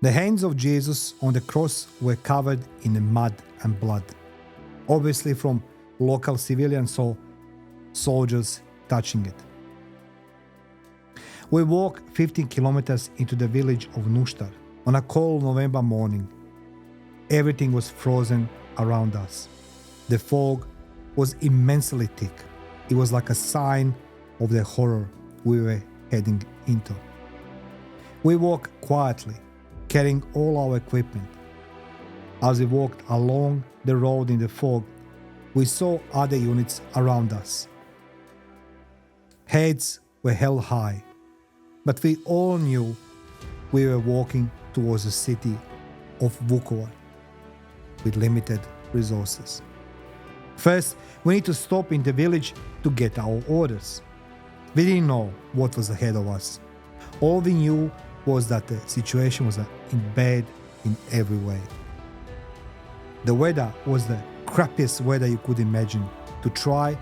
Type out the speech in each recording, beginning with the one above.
The hands of Jesus on the cross were covered in mud and blood, obviously from local civilians or soldiers touching it. We walked 15 kilometers into the village of Nustar on a cold November morning. Everything was frozen around us. The fog was immensely thick. It was like a sign of the horror we were heading into. We walked quietly, carrying all our equipment. As we walked along the road in the fog, we saw other units around us. Heads were held high, but we all knew we were walking towards the city of Vukovar with limited resources. First, we need to stop in the village to get our orders. We didn't know what was ahead of us. All we knew was that the situation was bad in every way. The weather was the crappiest weather you could imagine to try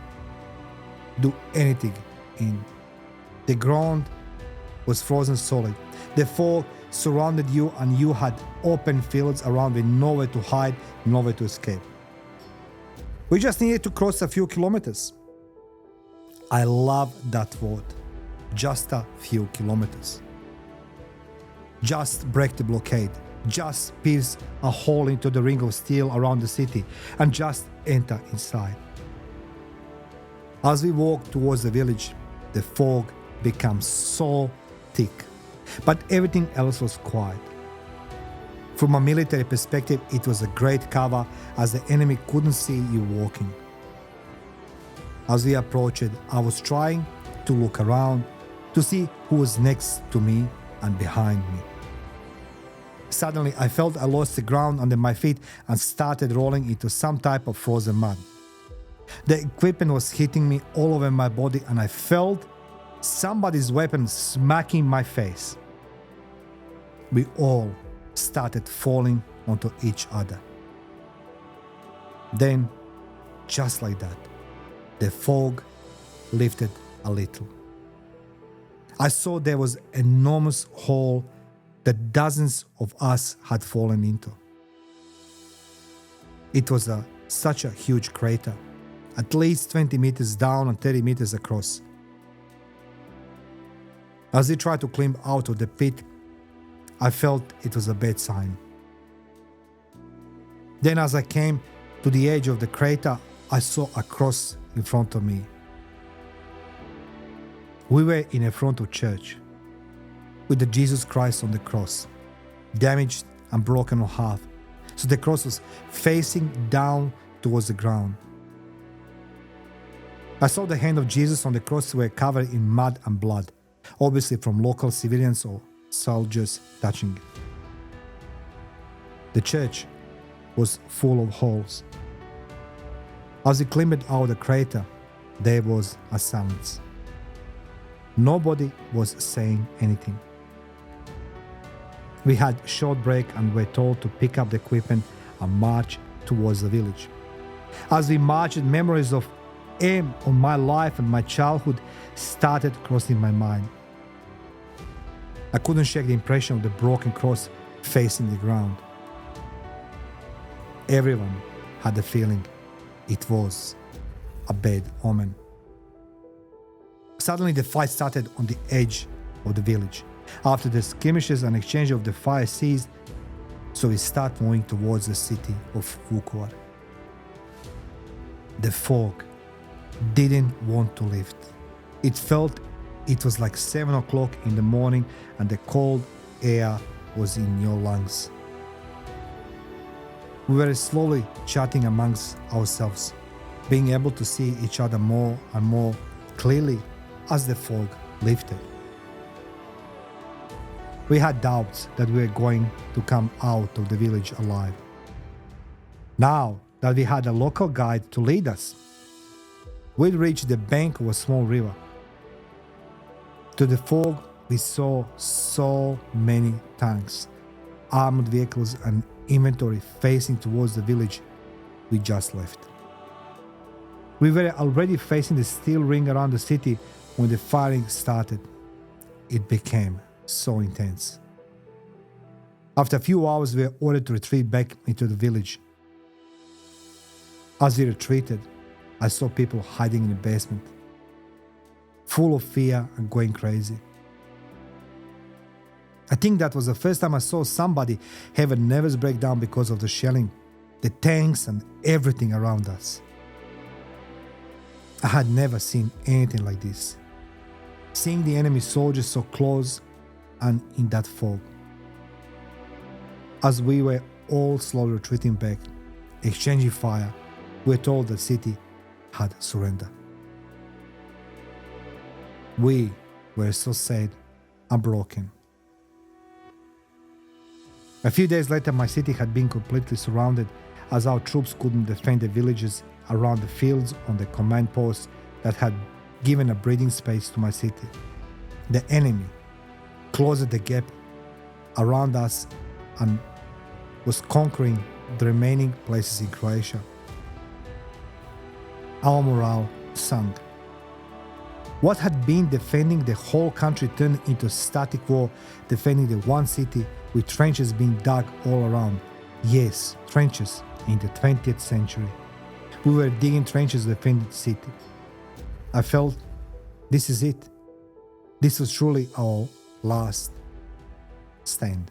do anything in. The ground was frozen solid. The fog surrounded you and you had open fields around with nowhere to hide, nowhere to escape. We just needed to cross a few kilometers. I love that word. Just a few kilometers. Just break the blockade. Just pierce a hole into the ring of steel around the city and just enter inside. As we walked towards the village, the fog became so thick, but everything else was quiet. From a military perspective, it was a great cover as the enemy couldn't see you walking. As we approached, I was trying to look around to see who was next to me and behind me. Suddenly, I felt I lost the ground under my feet and started rolling into some type of frozen mud. The equipment was hitting me all over my body and I felt somebody's weapon smacking my face. We all started falling onto each other. Then, just like that, the fog lifted a little. I saw there was an enormous hole that dozens of us had fallen into. It was such a huge crater, at least 20 meters down and 30 meters across. As we tried to climb out of the pit, I felt it was a bad sign. Then as I came to the edge of the crater, I saw a cross in front of me. We were in a front of church with the Jesus Christ on the cross, damaged and broken in half. So the cross was facing down towards the ground. I saw the hand of Jesus on the cross were covered in mud and blood, obviously from local civilians or soldiers touching it. The church was full of holes. As we climbed out of the crater, there was a silence. Nobody was saying anything. We had short break and were told to pick up the equipment and march towards the village. As we marched, memories of aim on my life and my childhood started crossing my mind. I couldn't shake the impression of the broken cross facing the ground. Everyone had the feeling it was a bad omen. Suddenly the fight started on the edge of the village. After the skirmishes and exchange of the fire ceased, so we start moving towards the city of Vukovar. The fog didn't want to lift. It felt it was like 7 o'clock in the morning and the cold air was in your lungs. We were slowly chatting amongst ourselves, being able to see each other more and more clearly as the fog lifted. We had doubts that we were going to come out of the village alive. Now that we had a local guide to lead us, we'd reached the bank of a small river. To the fog, we saw so many tanks, armored vehicles and inventory facing towards the village we just left. We were already facing the steel ring around the city when the firing started. It became so intense. After a few hours, we were ordered to retreat back into the village. As we retreated, I saw people hiding in the basement, full of fear and going crazy. I think that was the first time I saw somebody have a nervous breakdown because of the shelling, the tanks and everything around us. I had never seen anything like this. Seeing the enemy soldiers so close and in that fog. As we were all slowly retreating back, exchanging fire, we were told the city had surrendered. We were so sad and broken. A few days later, my city had been completely surrounded as our troops couldn't defend the villages around the fields on the command posts that had given a breathing space to my city. The enemy closed the gap around us and was conquering the remaining places in Croatia. Our morale sank. What had been defending the whole country turned into a static war defending the one city with trenches being dug all around. Yes, trenches in the 20th century. We were digging trenches to defend the city. I felt this is it. This was truly our last stand.